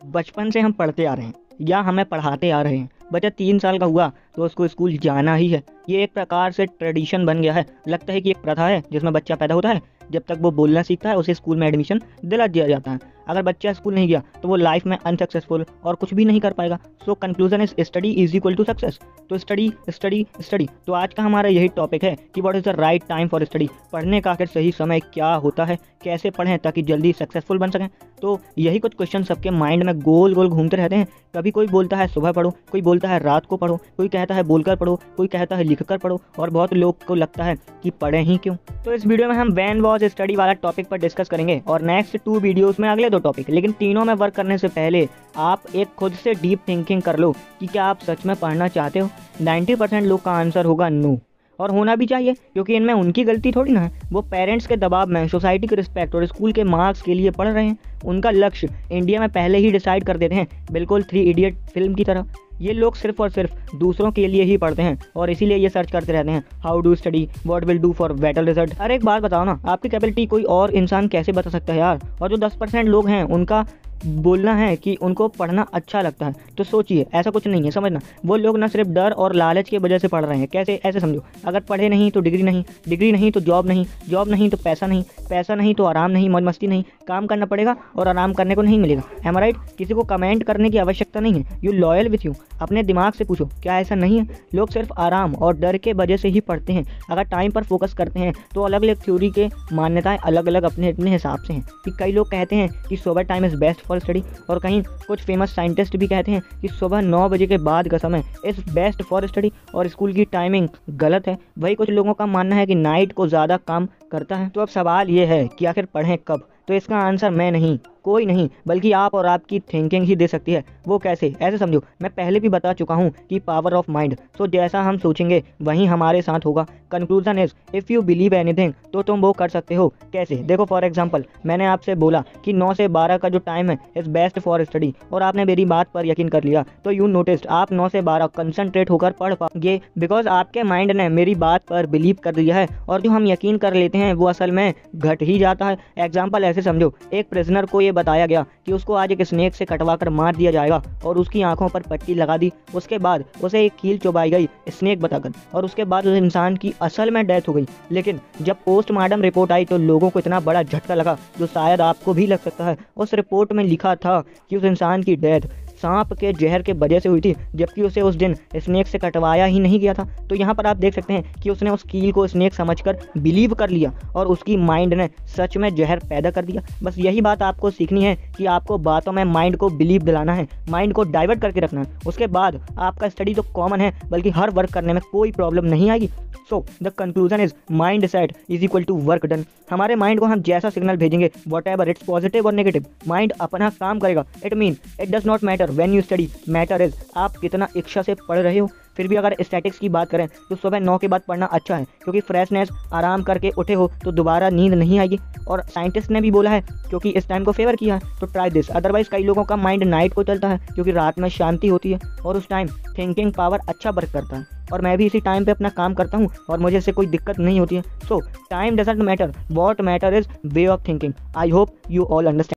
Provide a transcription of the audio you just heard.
बचपन से हम पढ़ते आ रहे हैं या हमें पढ़ाते आ रहे हैं। बच्चा 3 साल का हुआ तो उसको स्कूल जाना ही है। ये एक प्रकार से ट्रेडिशन बन गया है। लगता है कि एक प्रथा है जिसमें बच्चा पैदा होता है, जब तक वो बोलना सीखता है उसे स्कूल में एडमिशन दिला दिया जाता है। अगर बच्चा स्कूल नहीं गया तो वो लाइफ में अनसक्सेसफुल और कुछ भी नहीं कर पाएगा। So conclusion is study is equal to success. तो स्टडी स्टडी स्टडी। तो आज का हमारा यही टॉपिक है कि what is the right time for study. पढ़ने का आखिर सही समय क्या होता है, कैसे पढ़ें ताकि जल्दी सक्सेसफुल बन सकें। तो यही कुछ क्वेश्चन सबके माइंड में गोल गोल घूमते रहते हैं। कभी कोई बोलता है सुबह पढ़ो, कोई बोलता है रात को पढ़ो, कोई कहता है बोलकर पढ़ो, कोई कहता है लिखकर पढ़ो, और बहुत लोग को लगता है कि पढ़ें ही क्यों। तो इस वीडियो में हम व्हेन वाज स्टडी वाला टॉपिक पर डिस्कस करेंगे और नेक्स्ट 2 वीडियोस में अगले 2 टॉपिक। लेकिन तीनों में वर्क करने से पहले आप एक खुद से डीप थिंकिंग कर लो कि क्या आप सच में पढ़ना चाहते हो। 90% लोग का आंसर होगा नो, और होना भी चाहिए क्योंकि इनमें उनकी गलती थोड़ी ना है। वो पेरेंट्स के दबाव में, सोसाइटी के रिस्पेक्ट और स्कूल के मार्क्स के लिए पढ़ रहे हैं। उनका लक्ष्य इंडिया में पहले ही डिसाइड कर देते हैं, बिल्कुल 3 इडियट फिल्म की तरह। ये लोग सिर्फ और सिर्फ दूसरों के लिए ही पढ़ते हैं और इसीलिए ये सर्च करते रहते हैं how do study, what will do for better result. अरे एक बात बताओ ना, आपकी कैपेबिलिटी कोई और इंसान कैसे बता सकता है यार। और जो 10% लोग हैं उनका बोलना है कि उनको पढ़ना अच्छा लगता है। तो सोचिए, ऐसा कुछ नहीं है, समझना। वो लोग ना सिर्फ डर और लालच की वजह से पढ़ रहे हैं। कैसे? ऐसे समझो, अगर पढ़े नहीं तो डिग्री नहीं, डिग्री नहीं तो जॉब नहीं, जॉब नहीं तो पैसा नहीं, पैसा नहीं तो आराम नहीं, मौज मस्ती नहीं। काम करना पड़ेगा और आराम करने को नहीं मिलेगा। एम आई राइट? किसी को कमेंट करने की आवश्यकता नहीं है। You loyal with you. अपने दिमाग से पूछो, क्या ऐसा नहीं है? लोग सिर्फ आराम और डर के वजह से ही पढ़ते हैं। अगर टाइम पर फोकस करते हैं तो अलग अलग थ्योरी के मान्यताएं अलग अलग अपने अपने हिसाब से हैं। कि कई लोग कहते हैं कि सुबह time is best for study, और कहीं कुछ फेमस साइंटिस्ट भी कहते हैं कि सुबह 9 बजे के बाद का समय इज़ बेस्ट फॉर स्टडी, और स्कूल की टाइमिंग गलत है। वही कुछ लोगों का मानना है कि नाइट को ज़्यादा काम करता है। तो अब सवाल ये है कि आखिर पढ़ें कब? तो इसका आंसर मैं नहीं, कोई नहीं, बल्कि आप और आपकी थिंकिंग ही दे सकती है। वो कैसे? ऐसे समझो, मैं पहले भी बता चुका हूँ कि पावर ऑफ माइंड। तो जैसा हम सोचेंगे वही हमारे साथ होगा। Conclusion is if you believe anything तो तुम वो कर सकते हो। कैसे? देखो, फॉर एग्जांपल, मैंने आपसे बोला कि 9 से 12 का जो टाइम है इज़ बेस्ट फॉर स्टडी, और आपने मेरी बात पर यकीन कर लिया। तो यू नोटिस्ड, आप 9 से 12 कंसंट्रेट होकर पढ़ पाओगे बिकॉज आपके माइंड ने मेरी बात पर बिलीव कर दिया है। और जो हम यकीन कर लेते हैं वो असल में घट ही जाता है। एग्जाम्पल ऐसे समझो, एक प्रिजनर को ये बताया गया कि उसको आज एक स्नेक से कटवा कर मार दिया जाएगा, और उसकी आंखों पर पट्टी लगा दी। उसके बाद उसे एक कील चुभाई गई स्नेक बताकर, और उसके बाद उस इंसान की असल में डेथ हो गई। लेकिन जब पोस्टमार्टम रिपोर्ट आई तो लोगों को इतना बड़ा झटका लगा, जो शायद आपको भी लग सकता है। उस रिपोर्ट में लिखा था कि उस इंसान की डेथ सांप के जहर के वजह से हुई थी, जबकि उसे उस दिन स्नेक से कटवाया ही नहीं गया था। तो यहाँ पर आप देख सकते हैं कि उसने उस कील को स्नेक समझकर बिलीव कर लिया, और उसकी माइंड ने सच में जहर पैदा कर दिया। बस यही बात आपको सीखनी है कि आपको बातों में माइंड को बिलीव दिलाना है, माइंड को डाइवर्ट करके रखना है। उसके बाद आपका स्टडी तो कॉमन है, बल्कि हर वर्क करने में कोई प्रॉब्लम नहीं आएगी। So the conclusion is mind set is equal to work done. हमारे माइंड को हम जैसा सिग्नल भेजेंगे, वॉट एवर इट्स पॉजिटिव और नेगेटिव, माइंड अपना काम करेगा। It mean it does not matter when you study, matter is आप कितना इच्छा से पढ़ रहे हो। फिर भी अगर स्टैटिक्स की बात करें तो सुबह 9 के बाद पढ़ना अच्छा है, क्योंकि फ्रेशनेस, आराम करके उठे हो तो दोबारा नींद नहीं आएगी। और साइंटिस्ट ने भी बोला है क्योंकि इस टाइम को फेवर किया है। तो ट्राई दिस। अदरवाइज कई लोगों का माइंड नाइट को चलता है क्योंकि रात में शांति होती है और उस टाइम थिंकिंग पावर अच्छा वर्क करता है। और मैं भी इसी टाइम पे अपना काम करता हूँ और मुझे इससे कोई दिक्कत नहीं होती है। सो time doesn't matter, what matter is way of thinking. I hope you all understand.